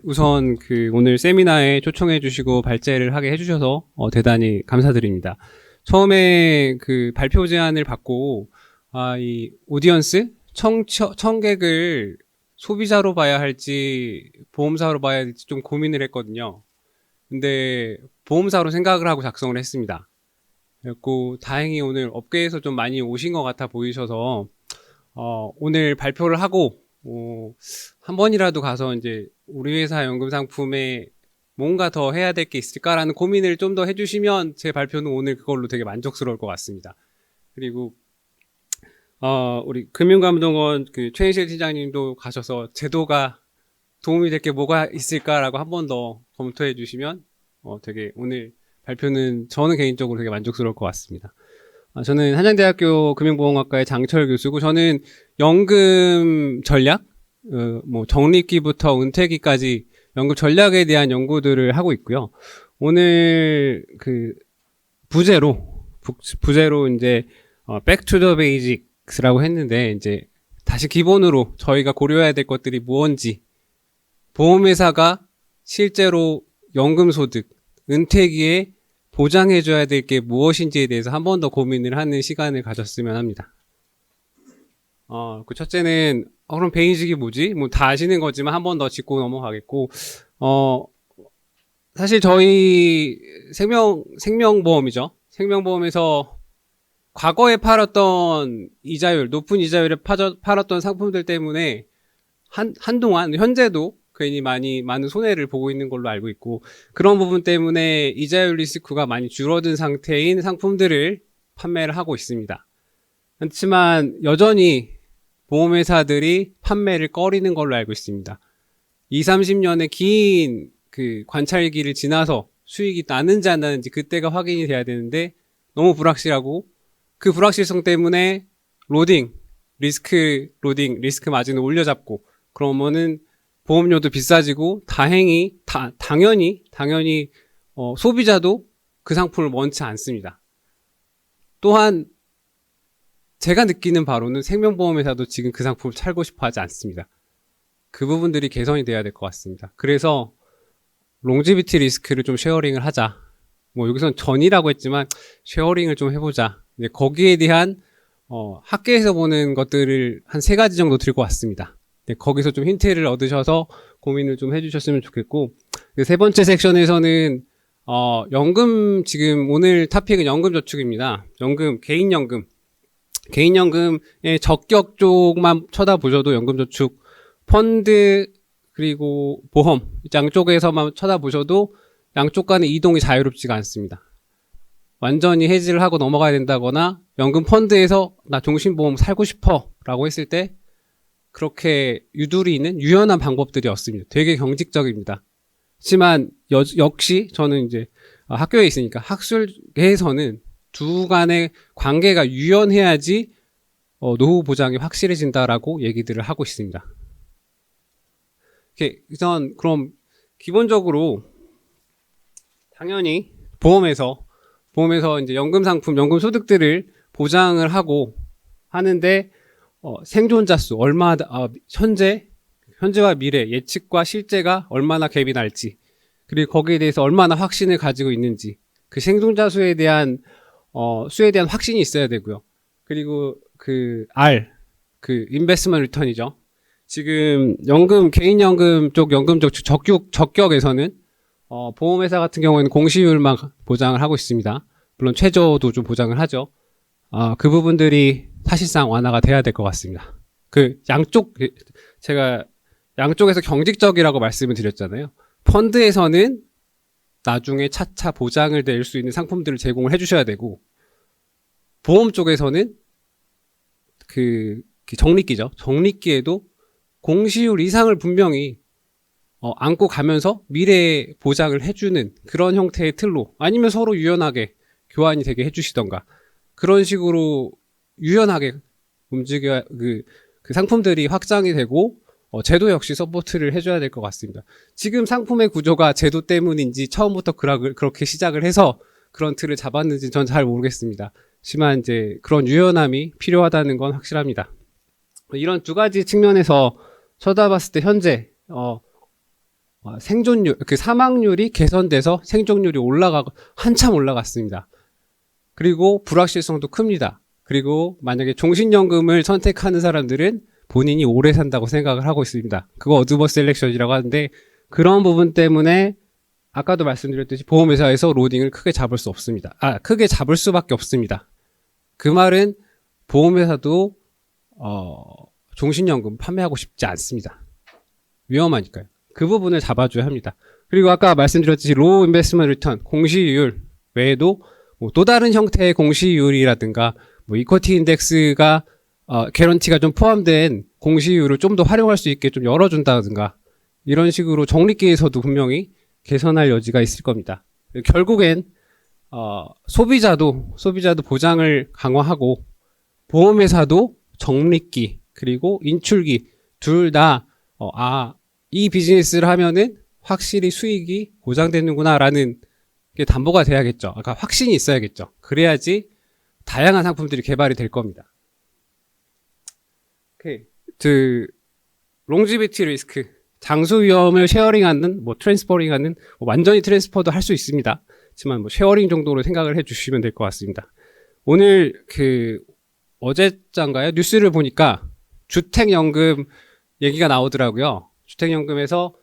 우선 오늘 세미나에 초청해 주시고 발제를 하게 해주셔서 대단히 감사드립니다. 처음에 발표 제안을 받고 이 오디언스 청객을 소비자로 봐야 할지 보험사로 봐야 할지 좀 고민을 했거든요. 근데 보험사로 생각을 하고 작성을 했습니다. 그래서 다행히 오늘 업계에서 좀 많이 오신 것 같아 보이셔서 오늘 발표를 하고 한 번이라도 가서 이제 우리 회사 연금 상품에 뭔가 더 해야 될 게 있을까라는 고민을 좀 더 해주시면 제 발표는 오늘 그걸로 되게 만족스러울 것 같습니다. 그리고 우리 금융감독원 최인실 팀장님도 가셔서 제도가 도움이 될 게 뭐가 있을까라고 한 번 더 검토해 주시면 되게 오늘 발표는 저는 개인적으로 되게 만족스러울 것 같습니다. 저는 한양대학교 금융보험학과의 장철 교수고, 저는 연금 전략, 적립기부터 은퇴기까지 연금 전략에 대한 연구들을 하고 있고요. 오늘 부제로 이제 Back to the Basics라고 했는데, 이제 다시 기본으로 저희가 고려해야 될 것들이 무언지, 보험회사가 실제로 연금소득, 은퇴기에 보장해줘야 될 게 무엇인지에 대해서 한 번 더 고민을 하는 시간을 가졌으면 합니다. 첫째는, 그럼 베이직이 뭐지? 다 아시는 거지만 한 번 더 짚고 넘어가겠고, 사실 저희 생명보험이죠. 생명보험에서 과거에 팔았던 높은 이자율에 팔았던 상품들 때문에 한동안, 현재도 괜히 많은 손해를 보고 있는 걸로 알고 있고, 그런 부분 때문에 이자율 리스크가 많이 줄어든 상태인 상품들을 판매를 하고 있습니다. 그렇지만 여전히 보험회사들이 판매를 꺼리는 걸로 알고 있습니다. 20-30년의 긴 관찰기를 지나서 수익이 나는지 안 나는지 그때가 확인이 돼야 되는데, 너무 불확실하고, 그 불확실성 때문에 리스크 마진을 올려잡고, 그러면은 보험료도 비싸지고, 당연히 소비자도 그 상품을 원치 않습니다. 또한 제가 느끼는 바로는 생명보험회사도 지금 그 상품을 살고 싶어 하지 않습니다. 그 부분들이 개선이 돼야 될 것 같습니다. 그래서 롱지비티 리스크를 좀 쉐어링을 하자. 여기선 전이라고 했지만 쉐어링을 좀 해보자. 거기에 대한 학계에서 보는 것들을 한 3가지 정도 들고 왔습니다. 거기서 좀 힌트를 얻으셔서 고민을 좀 해주셨으면 좋겠고, 3번째 섹션에서는 지금 오늘 토픽은 연금저축입니다. 개인연금의 적격 쪽만 쳐다보셔도 연금저축, 펀드, 그리고 보험 양쪽에서만 쳐다보셔도 양쪽 간의 이동이 자유롭지가 않습니다. 완전히 해지를 하고 넘어가야 된다거나, 연금 펀드에서 나 종신보험 살고 싶어 라고 했을 때 그렇게 유도리 있는 유연한 방법들이 없습니다. 되게 경직적입니다. 하지만 역시 저는 이제 학교에 있으니까 학술계에서는 두 간의 관계가 유연해야지 노후 보장이 확실해진다라고 얘기들을 하고 있습니다. 우선 그럼 기본적으로 당연히 보험에서 이제 연금 상품, 연금 소득들을 보장을 하고 하는데, 생존자 수 현재와 미래 예측과 실제가 얼마나 갭이 날지, 그리고 거기에 대해서 얼마나 확신을 가지고 있는지, 그 생존자 수에 대한 확신이 있어야 되고요. 그리고 인베스트먼트 리턴이죠. 지금 개인연금 쪽 적격에서는 보험회사 같은 경우에는 공시율만 보장을 하고 있습니다. 물론 최저도 좀 보장을 하죠. 그 부분들이 사실상 완화가 돼야 될 것 같습니다. 제가 양쪽에서 경직적이라고 말씀을 드렸잖아요. 펀드에서는 나중에 차차 보장을 낼 수 있는 상품들을 제공을 해주셔야 되고, 보험 쪽에서는 적립기죠. 적립기에도 공시율 이상을 분명히 안고 가면서 미래 보장을 해주는 그런 형태의 틀로, 아니면 서로 유연하게 교환이 되게 해주시던가, 그런 식으로 유연하게 움직여야 그 상품들이 확장이 되고, 제도 역시 서포트를 해줘야 될 것 같습니다. 지금 상품의 구조가 제도 때문인지 처음부터 그렇게 시작을 해서 그런 틀을 잡았는지 전 잘 모르겠습니다. 하지만 이제 그런 유연함이 필요하다는 건 확실합니다. 이런 2가지 측면에서 쳐다봤을 때 현재 생존율, 그 사망률이 개선돼서 생존율이 올라가고 한참 올라갔습니다. 그리고 불확실성도 큽니다. 그리고 만약에 종신연금을 선택하는 사람들은 본인이 오래 산다고 생각을 하고 있습니다. 그거 어드버스 셀렉션이라고 하는데 그런 부분 때문에 아까도 말씀드렸듯이 보험회사에서 로딩을 크게 잡을 수 없습니다. 크게 잡을 수밖에 없습니다. 그 말은 보험회사도 종신연금 판매하고 싶지 않습니다. 위험하니까요. 그 부분을 잡아줘야 합니다. 그리고 아까 말씀드렸듯이 로우 인베스트먼트 리턴, 공시율 외에도 또 다른 형태의 공시율이라든가 이쿼티 인덱스가 개런티가 좀 포함된 공시율을 좀 더 활용할 수 있게 좀 열어준다든가 이런 식으로 적립기에서도 분명히 개선할 여지가 있을 겁니다. 결국엔 소비자도 보장을 강화하고 보험회사도 적립기 그리고 인출기 둘 다 이 비즈니스를 하면은 확실히 수익이 보장되는구나라는 게 담보가 돼야겠죠. 그러니까 확신이 있어야겠죠. 그래야지 다양한 상품들이 개발이 될 겁니다. 오케이. 롱지비티 리스크, 장수 위험을 쉐어링하는, 트랜스퍼링하는, 완전히 트랜스퍼도 할 수 있습니다. 하지만 쉐어링 정도로 생각을 해주시면 될 것 같습니다. 오늘 어제짠가요? 뉴스를 보니까 주택연금 얘기가 나오더라고요. 주택연금에서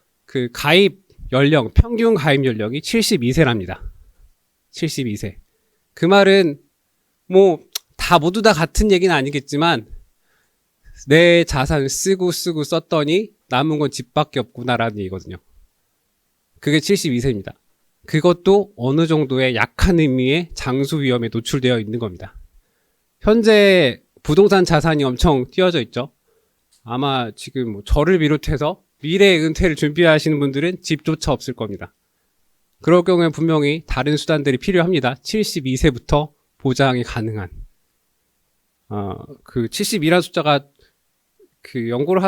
가입 연령, 평균 가입 연령이 72세랍니다. 72세. 그 말은 모두 다 같은 얘기는 아니겠지만 내 자산을 쓰고 썼더니 남은 건 집밖에 없구나라는 얘기거든요. 그게 72세입니다. 그것도 어느 정도의 약한 의미의 장수 위험에 노출되어 있는 겁니다. 현재 부동산 자산이 엄청 띄어져 있죠. 아마 지금 저를 비롯해서 미래 은퇴를 준비하시는 분들은 집조차 없을 겁니다. 그럴 경우에 분명히 다른 수단들이 필요합니다. 72세부터 보장이 가능한. 72라는 숫자가 연구를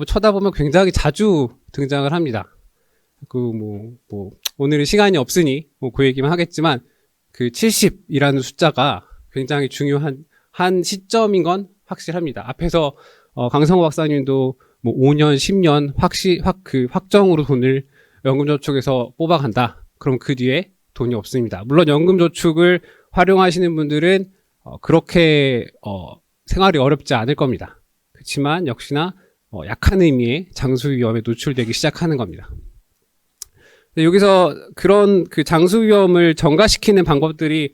쳐다보면 굉장히 자주 등장을 합니다. 오늘은 시간이 없으니 그 얘기만 하겠지만 70이라는 숫자가 굉장히 중요한 한 시점인 건 확실합니다. 앞에서 강성호 박사님도 5년, 10년 확정으로 돈을 연금저축에서 뽑아간다. 그럼 그 뒤에 돈이 없습니다. 물론 연금저축을 활용하시는 분들은 그렇게 생활이 어렵지 않을 겁니다. 그렇지만 역시나 약한 의미의 장수 위험에 노출되기 시작하는 겁니다. 여기서 그런 장수 위험을 전가시키는 방법들이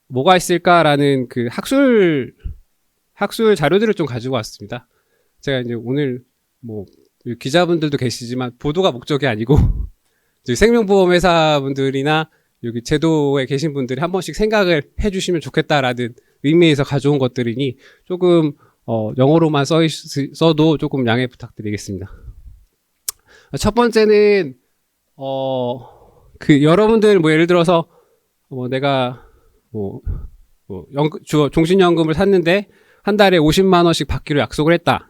뭐가 있을까라는 학술 자료들을 좀 가지고 왔습니다. 제가 이제 오늘 기자분들도 계시지만 보도가 목적이 아니고 생명보험회사 분들이나 여기 제도에 계신 분들이 한 번씩 생각을 해주시면 좋겠다라는 의미에서 가져온 것들이니 조금 영어로만 써도 조금 양해 부탁드리겠습니다. 첫 번째는 여러분들 예를 들어서 내가 종신연금을 샀는데 한 달에 50만 원씩 받기로 약속을 했다.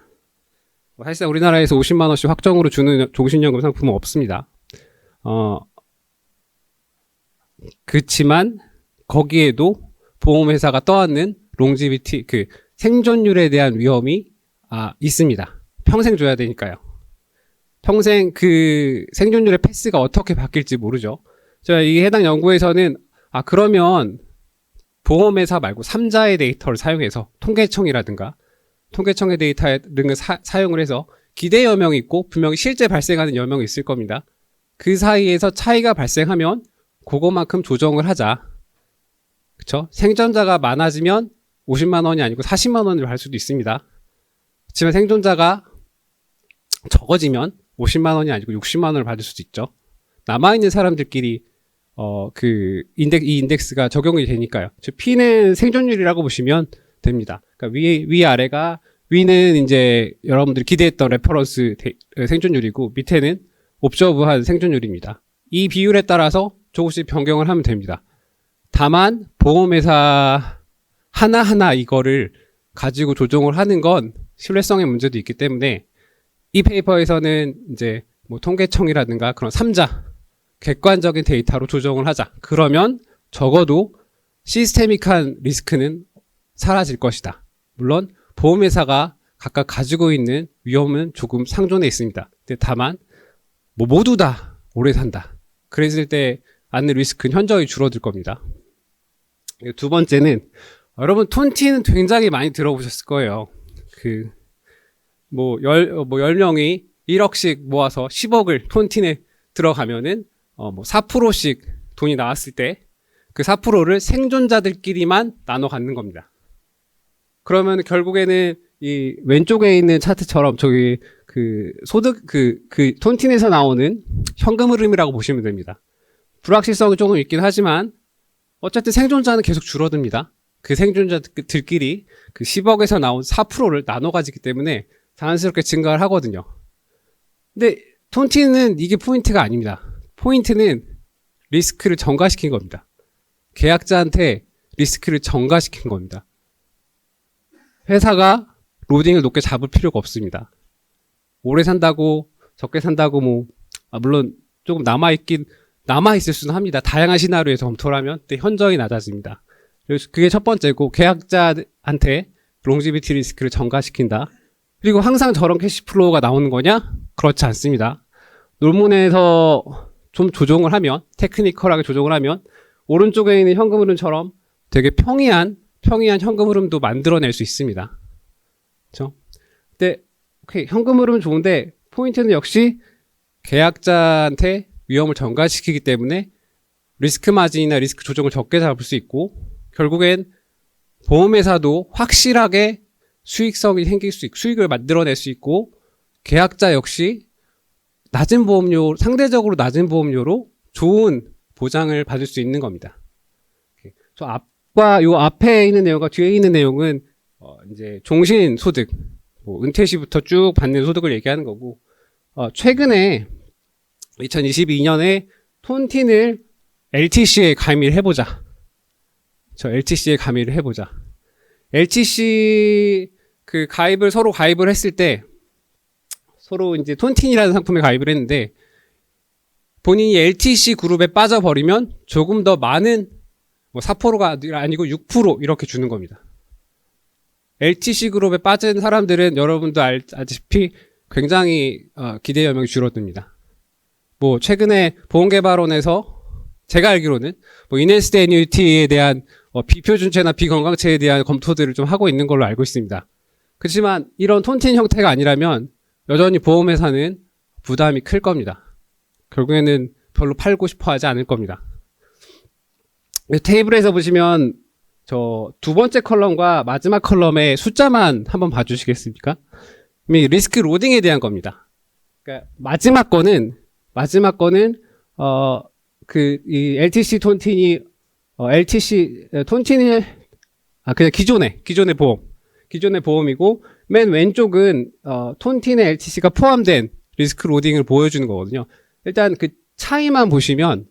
사실상 우리나라에서 50만 원씩 확정으로 주는 종신연금 상품은 없습니다. 그렇지만 거기에도 보험회사가 떠안는 롱지비티, 생존율에 대한 위험이 있습니다. 평생 줘야 되니까요. 평생 생존율의 패스가 어떻게 바뀔지 모르죠. 제가 이 해당 연구에서는 그러면 보험회사 말고 3자의 데이터를 사용해서 통계청의 데이터 등을 사용을 해서 기대 여명이 있고 분명히 실제 발생하는 여명이 있을 겁니다. 그 사이에서 차이가 발생하면 그거만큼 조정을 하자. 그쵸? 생존자가 많아지면 50만 원이 아니고 40만 원을 받을 수도 있습니다. 그렇지만 생존자가 적어지면 50만 원이 아니고 60만 원을 받을 수도 있죠. 남아있는 사람들끼리 이 인덱스가 적용이 되니까요. 즉 P는 생존율이라고 보시면 됩니다. 그러니까 위아래가 위는 이제 여러분들이 기대했던 레퍼런스 생존율이고 밑에는 옵저브한 생존율입니다. 이 비율에 따라서 조금씩 변경을 하면 됩니다. 다만 보험회사 하나하나 이거를 가지고 조정을 하는 건 신뢰성의 문제도 있기 때문에 이 페이퍼에서는 이제 통계청이라든가 그런 3자 객관적인 데이터로 조정을 하자. 그러면 적어도 시스테믹한 리스크는 사라질 것이다. 물론 보험회사가 각각 가지고 있는 위험은 조금 상존해 있습니다. 다만 뭐 모두 다 오래 산다. 그랬을 때 안는 리스크는 현저히 줄어들 겁니다. 두 번째는 여러분 톤틴은 굉장히 많이 들어보셨을 거예요. 뭐 10명이 1억씩 모아서 10억을 톤틴에 들어가면은 뭐 4%씩 돈이 나왔을 때 그 4%를 생존자들끼리만 나눠 갖는 겁니다. 그러면 결국에는 이 왼쪽에 있는 차트처럼 저기 소득 톤틴에서 나오는 현금 흐름이라고 보시면 됩니다. 불확실성이 조금 있긴 하지만 어쨌든 생존자는 계속 줄어듭니다. 그 생존자들끼리 그 10억에서 나온 4%를 나눠 가지기 때문에 자연스럽게 증가를 하거든요. 근데 톤틴은 이게 포인트가 아닙니다. 포인트는 리스크를 전가시킨 겁니다. 계약자한테 리스크를 전가시킨 겁니다. 회사가 로딩을 높게 잡을 필요가 없습니다. 오래 산다고 적게 산다고 물론 조금 남아있을 수는 합니다. 다양한 시나리오에서 검토를 하면 현저히 낮아집니다. 그래서 그게 첫 번째고, 계약자한테 롱지비티 리스크를 전가시킨다. 그리고 항상 저런 캐시플로우가 나오는 거냐? 그렇지 않습니다. 논문에서 좀 조정을 하면, 테크니컬하게 조정을 하면 오른쪽에 있는 현금 흐름처럼 되게 평이한 현금 흐름도 만들어낼 수 있습니다. 그렇죠? 근데 현금 흐름은 좋은데 포인트는 역시 계약자한테 위험을 전가시키기 때문에 리스크 마진이나 리스크 조정을 적게 잡을 수 있고, 결국엔 보험회사도 확실하게 수익성이 생길 수 있고 수익을 만들어낼 수 있고, 계약자 역시 상대적으로 낮은 보험료로 좋은 보장을 받을 수 있는 겁니다. 요 앞에 있는 내용과 뒤에 있는 내용은 이제 종신 소득, 은퇴 시부터 쭉 받는 소득을 얘기하는 거고, 최근에 2022년에 톤틴을 LTC에 가입을 해보자. LTC 서로 가입을 했을 때, 서로 이제 톤틴이라는 상품에 가입을 했는데, 본인이 LTC 그룹에 빠져버리면 조금 더 많은 4%가 아니고 6% 이렇게 주는 겁니다. LTC 그룹에 빠진 사람들은 여러분도 알다시피 굉장히 기대 여명이 줄어듭니다. 최근에 보험개발원에서 제가 알기로는 이네스트 애뉴이티에 대한 비표준체나 비건강체에 대한 검토들을 좀 하고 있는 걸로 알고 있습니다. 그렇지만 이런 톤틴 형태가 아니라면 여전히 보험회사는 부담이 클 겁니다. 결국에는 별로 팔고 싶어 하지 않을 겁니다. 테이블에서 보시면 저 두 번째 컬럼과 마지막 컬럼의 숫자만 한번 봐주시겠습니까? 리스크 로딩에 대한 겁니다. 그러니까 마지막 거는 이 LTC 톤틴이 그냥 기존의 보험이고, 맨 왼쪽은 톤틴의 LTC가 포함된 리스크 로딩을 보여주는 거거든요. 일단 그 차이만 보시면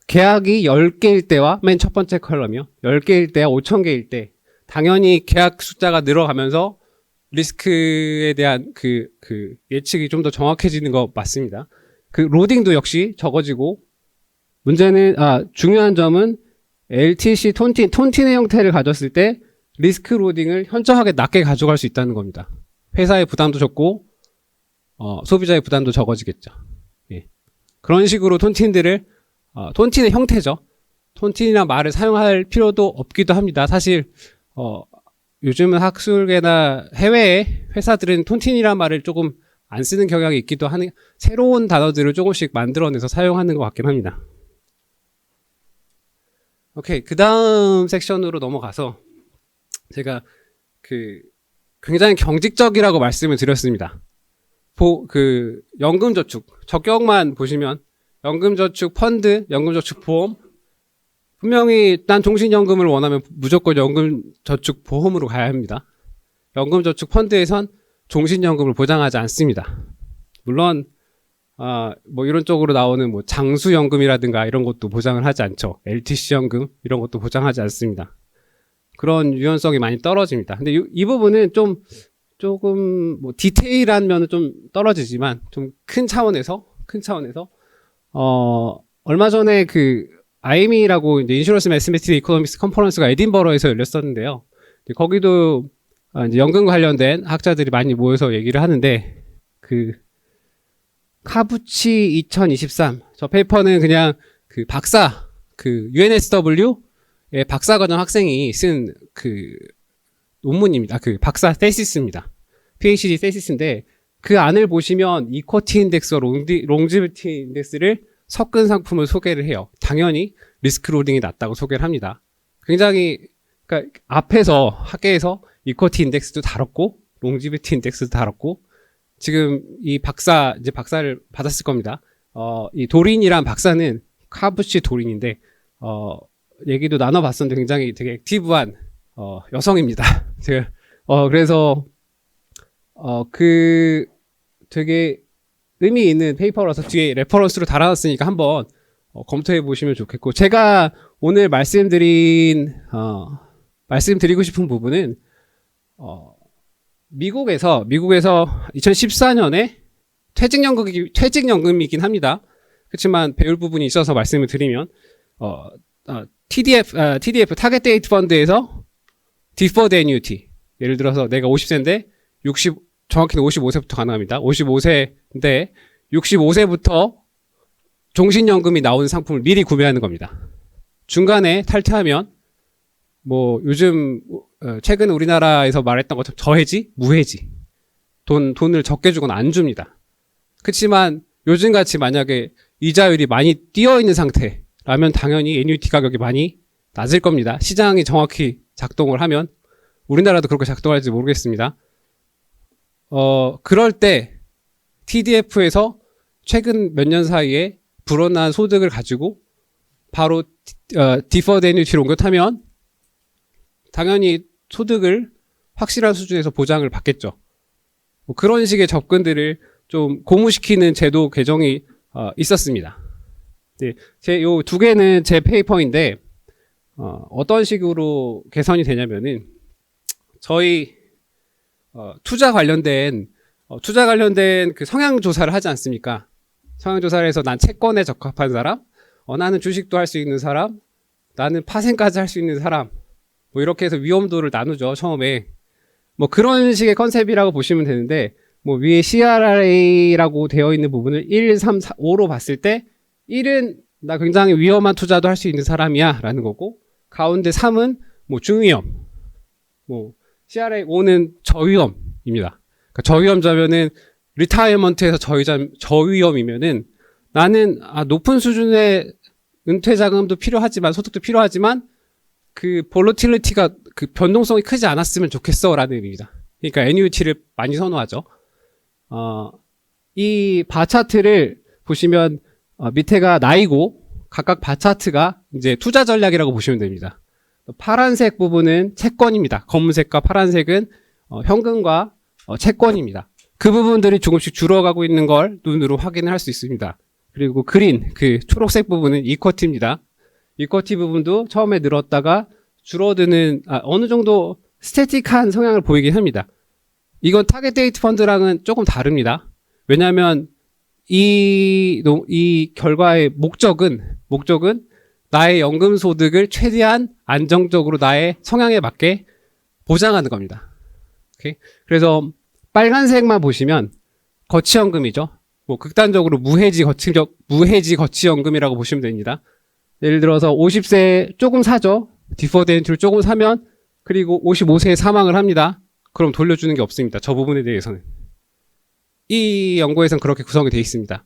계약이 10개일 때와 맨 첫 번째 컬럼이요. 10개일 때와 5,000개일 때 당연히 계약 숫자가 늘어가면서 리스크에 대한 예측이 좀 더 정확해지는 거 맞습니다. 로딩도 역시 적어지고, 중요한 점은 LTC 톤틴의 형태를 가졌을 때 리스크 로딩을 현저하게 낮게 가져갈 수 있다는 겁니다. 회사의 부담도 적고 소비자의 부담도 적어지겠죠. 예. 그런 식으로 톤틴의 형태죠. 톤틴이란 말을 사용할 필요도 없기도 합니다. 사실 요즘은 학술계나 해외의 회사들은 톤틴이란 말을 조금 안 쓰는 경향이 있기도 하는, 새로운 단어들을 조금씩 만들어내서 사용하는 것 같긴 합니다. 오케이, 그 다음 섹션으로 넘어가서 제가 굉장히 경직적이라고 말씀을 드렸습니다. 연금저축 적격만 보시면 연금저축 펀드, 연금저축 보험, 분명히 난 종신연금을 원하면 무조건 연금저축 보험으로 가야 합니다. 연금저축 펀드에선 종신연금을 보장하지 않습니다. 물론 이런 쪽으로 나오는 장수연금이라든가 이런 것도 보장을 하지 않죠. LTC연금 이런 것도 보장하지 않습니다. 그런 유연성이 많이 떨어집니다. 근데 이 부분은 조금 디테일한 면은 좀 떨어지지만 좀 큰 차원에서 얼마 전에 IME라고 이제 인슈런스 매스매틱 이코노믹스 컨퍼런스가 에딘버러에서 열렸었는데요. 거기도 이제 연금 관련된 학자들이 많이 모여서 얘기를 하는데 카부치 2023. 저 페이퍼는 그냥 그 박사, 그 UNSW의 박사과정 학생이 쓴 그 논문입니다. 그 박사 테시스입니다. PhD 테시스인데 그 안을 보시면 이쿼티 인덱스와 롱지비티 인덱스를 섞은 상품을 소개를 해요. 당연히 리스크 로딩이 낮다고 소개를 합니다. 굉장히 그러니까 앞에서 학계에서 이쿼티 인덱스도 다뤘고 롱지비티 인덱스도 다뤘고 지금 이 이제 박사를 받았을 겁니다. 이 도린이란 박사는 카부치 도린인데 얘기도 나눠봤었는데 굉장히 되게 액티브한 여성입니다. 제가 그래서 그 되게 의미 있는 페이퍼라서 뒤에 레퍼런스로 달아놨으니까 한번 검토해 보시면 좋겠고, 제가 오늘 말씀드리고 싶은 부분은 미국에서 2014년에 퇴직연금이긴 합니다. 그렇지만 배울 부분이 있어서 말씀을 드리면 TDF 타겟 데이트 펀드에서 디퍼드 애뉴티, 예를 들어서 내가 50세인데 정확히는 55세부터 가능합니다. 55세인데 65세부터 종신연금이 나오는 상품을 미리 구매하는 겁니다. 중간에 탈퇴하면 요즘 최근 우리나라에서 말했던 것처럼 저해지, 무해지, 돈을 적게 주거나 안 줍니다. 그렇지만 요즘같이 만약에 이자율이 많이 뛰어있는 상태라면 당연히 애뉴티 가격이 많이 낮을 겁니다. 시장이 정확히 작동을 하면. 우리나라도 그렇게 작동할지 모르겠습니다. 그럴 때 TDF에서 최근 몇 년 사이에 불어난 소득을 가지고 바로 디퍼드 애뉴티로 옮겨타면 당연히 소득을 확실한 수준에서 보장을 받겠죠. 그런 식의 접근들을 좀 고무시키는 제도 개정이 있었습니다. 네, 요 두 개는 제 페이퍼인데 어떤 식으로 개선이 되냐면은 저희 투자 관련된 그 성향 조사를 하지 않습니까? 성향 조사를 해서 난 채권에 적합한 사람, 나는 주식도 할 수 있는 사람, 나는 파생까지 할 수 있는 사람, 이렇게 해서 위험도를 나누죠, 처음에. 그런 식의 컨셉이라고 보시면 되는데, 위에 CRA라고 되어 있는 부분을 1, 3, 4, 5로 봤을 때 1은 나 굉장히 위험한 투자도 할 수 있는 사람이야 라는 거고, 가운데 3은 중위험, CRA 5는 저위험입니다. 그러니까 저위험자면은 리타이어먼트에서 저위험이면은 나는 높은 수준의 은퇴 자금도 필요하지만 소득도 필요하지만 그 볼러틸리티가 그 변동성이 크지 않았으면 좋겠어라는 의미입니다. 그러니까 애뉴이티를 많이 선호하죠. 이 바 차트를 보시면 밑에가 나이고 각각 바 차트가 이제 투자 전략이라고 보시면 됩니다. 파란색 부분은 채권입니다. 검은색과 파란색은 현금과 채권입니다. 그 부분들이 조금씩 줄어가고 있는 걸 눈으로 확인을 할 수 있습니다. 그리고 그린, 그 초록색 부분은 이쿼티입니다. 이쿼티 부분도 처음에 늘었다가 줄어드는 어느 정도 스태틱한 성향을 보이긴 합니다. 이건 타겟 데이트 펀드랑은 조금 다릅니다. 왜냐하면 이 결과의 목적은 나의 연금 소득을 최대한 안정적으로 나의 성향에 맞게 보장하는 겁니다. 오케이? 그래서 빨간색만 보시면 거치연금이죠. 극단적으로 무해지 거치연금이라고 보시면 됩니다. 예를 들어서 50세 조금 사죠. 디퍼드 애뉴티를 조금 사면, 그리고 55세에 사망을 합니다. 그럼 돌려주는 게 없습니다. 저 부분에 대해서는. 이 연구에서는 그렇게 구성이 되어 있습니다.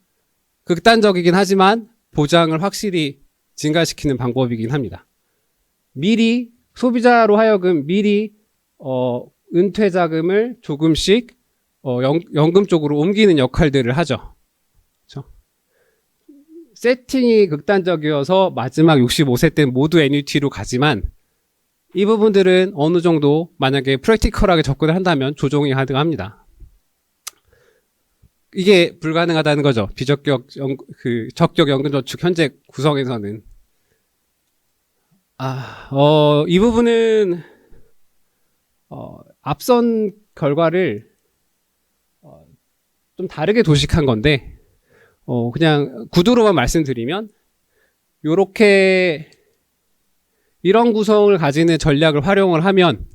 극단적이긴 하지만 보장을 확실히 증가시키는 방법이긴 합니다. 미리 소비자로 하여금 미리 은퇴 자금을 조금씩 연금 쪽으로 옮기는 역할들을 하죠. 그렇죠? 세팅이 극단적이어서 마지막 65세 때 모두 애뉴티로 가지만 이 부분들은 어느 정도 만약에 프랙티컬하게 접근을 한다면 조정이 가능합니다. 이게 불가능하다는 거죠. 적격 연금저축 현재 구성에서는. 이 부분은 앞선 결과를 좀 다르게 도식한 건데, 그냥 구두로만 말씀드리면 이런 구성을 가지는 전략을 활용을 하면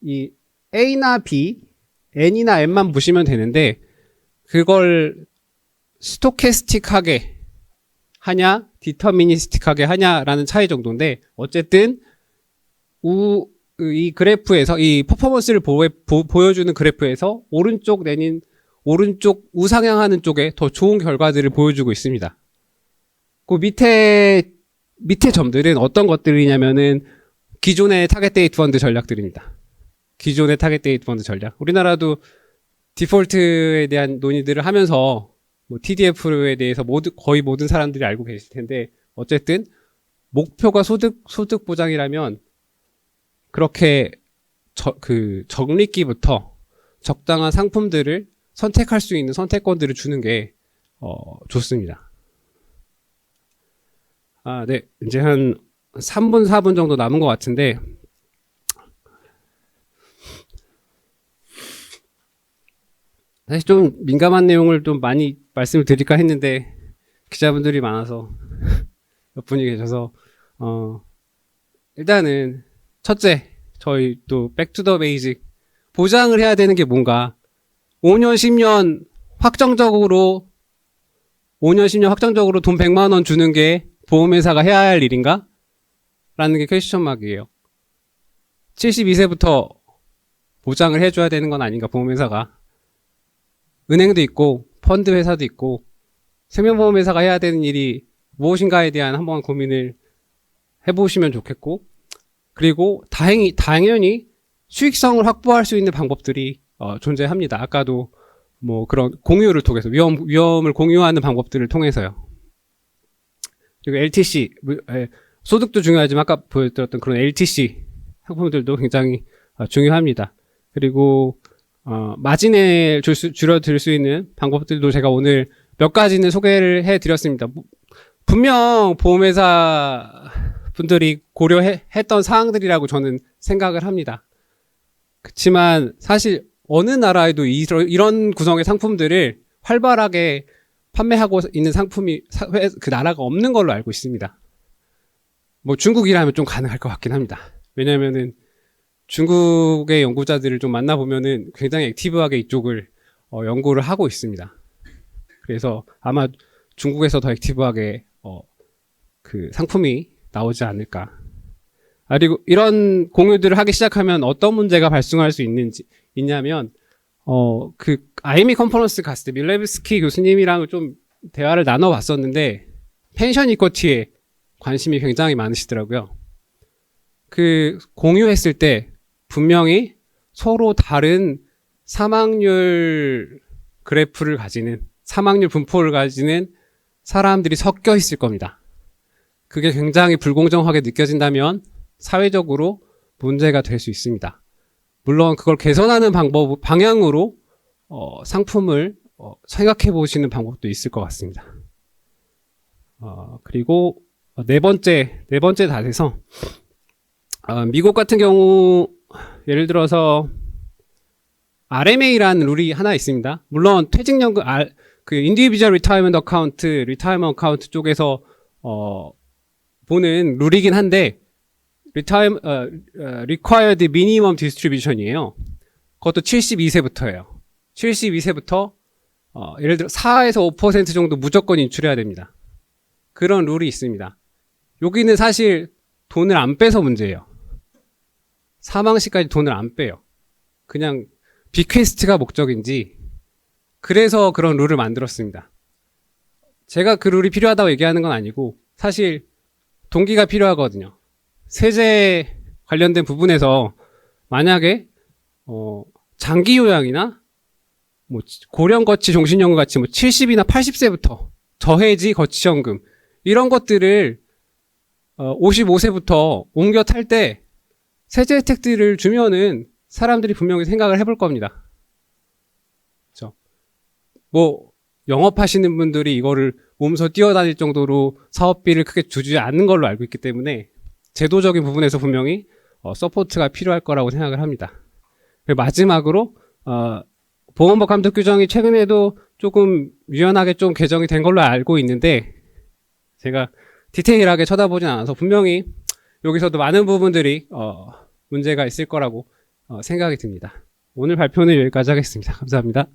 이 A나 B, N이나 M만 보시면 되는데 그걸 스토캐스틱하게 하냐, 디터미니스틱하게 하냐라는 차이 정도인데, 어쨌든 이 그래프에서 이 퍼포먼스를 보여주는 그래프에서 오른쪽 우상향하는 쪽에 더 좋은 결과들을 보여주고 있습니다. 그 밑에 점들은 어떤 것들이냐면은 기존의 타겟 데이트 펀드 전략들입니다. 기존의 타겟 데이트 펀드 전략. 우리나라도 디폴트에 대한 논의들을 하면서 뭐 TDF에 대해서 거의 모든 사람들이 알고 계실 텐데, 어쨌든 목표가 소득 보장이라면 그렇게 적립기부터 적당한 상품들을 선택할 수 있는 선택권들을 주는 게 좋습니다. 네. 이제 한 3분, 4분 정도 남은 것 같은데, 사실 좀 민감한 내용을 좀 많이 말씀을 드릴까 했는데, 기자분들이 많아서 몇 분이 계셔서, 일단은, 첫째, 저희 또 백투더 베이직, 보장을 해야 되는 게 뭔가, 5년, 10년 확정적으로 돈 100만 원 주는 게 보험회사가 해야 할 일인가? 라는 게 퀘스천 마크예요. 72세부터 보장을 해줘야 되는 건 아닌가, 보험회사가. 은행도 있고 펀드 회사도 있고 생명보험회사가 해야 되는 일이 무엇인가에 대한 한번 고민을 해보시면 좋겠고, 그리고 당연히 수익성을 확보할 수 있는 방법들이 존재합니다. 아까도 뭐 그런 공유를 통해서 위험을 공유하는 방법들을 통해서요. 그리고 LTC 소득도 중요하지만 아까 보여드렸던 그런 LTC 상품들도 굉장히 중요합니다. 그리고 마진을 줄여들 수 있는 방법들도 제가 오늘 몇 가지는 소개를 해드렸습니다. 분명 보험회사 분들이 고려했던 사항들이라고 저는 생각을 합니다. 그렇지만 사실 어느 나라에도 이런 구성의 상품들을 활발하게 판매하고 있는 상품이 그 나라가 없는 걸로 알고 있습니다. 뭐 중국이라면 좀 가능할 것 같긴 합니다. 왜냐면은 중국의 연구자들을 좀 만나보면은 굉장히 액티브하게 이쪽을 연구를 하고 있습니다. 그래서 아마 중국에서 더 액티브하게 그 상품이 나오지 않을까. 그리고 이런 공유들을 하기 시작하면 어떤 문제가 발생할 수 있냐면 그 IME 컨퍼런스 갔을 때 밀레브스키 교수님이랑 좀 대화를 나눠봤었는데, 펜션 이쿼티에 관심이 굉장히 많으시더라고요. 그 공유했을 때 분명히 서로 다른 사망률 그래프를 가지는, 사망률 분포를 가지는 사람들이 섞여 있을 겁니다. 그게 굉장히 불공정하게 느껴진다면 사회적으로 문제가 될 수 있습니다. 물론 그걸 개선하는 방향으로 상품을 생각해 보시는 방법도 있을 것 같습니다. 그리고 네 번째 닷에서 미국 같은 경우 예를 들어서 RMA라는 룰이 하나 있습니다. 물론 퇴직연금 그 인디비주얼 리타이먼트 어카운트 쪽에서 보는 룰이긴 한데, required minimum distribution이에요. 그것도 72세부터예요. 72세부터 예를 들어 4에서 5% 정도 무조건 인출해야 됩니다. 그런 룰이 있습니다. 여기는 사실 돈을 안 빼서 문제예요. 사망 시까지 돈을 안 빼요. 그냥 비퀘스트가 목적인지, 그래서 그런 룰을 만들었습니다. 제가 그 룰이 필요하다고 얘기하는 건 아니고 사실 동기가 필요하거든요. 세제 관련된 부분에서 만약에 장기 요양이나 뭐 고령 거치 종신연금 같이 뭐 70이나 80세부터 저해지 거치연금 이런 것들을 55세부터 옮겨 탈 때 세제 혜택들을 주면은 사람들이 분명히 생각을 해볼 겁니다. 그렇죠? 뭐 영업하시는 분들이 이거를 몸소 뛰어다닐 정도로 사업비를 크게 주지 않는 걸로 알고 있기 때문에 제도적인 부분에서 분명히 서포트가 필요할 거라고 생각을 합니다. 마지막으로 보건법 감독 규정이 최근에도 조금 유연하게 좀 개정이 된 걸로 알고 있는데, 제가 디테일하게 쳐다보진 않아서 분명히 여기서도 많은 부분들이 문제가 있을 거라고 생각이 듭니다. 오늘 발표는 여기까지 하겠습니다. 감사합니다.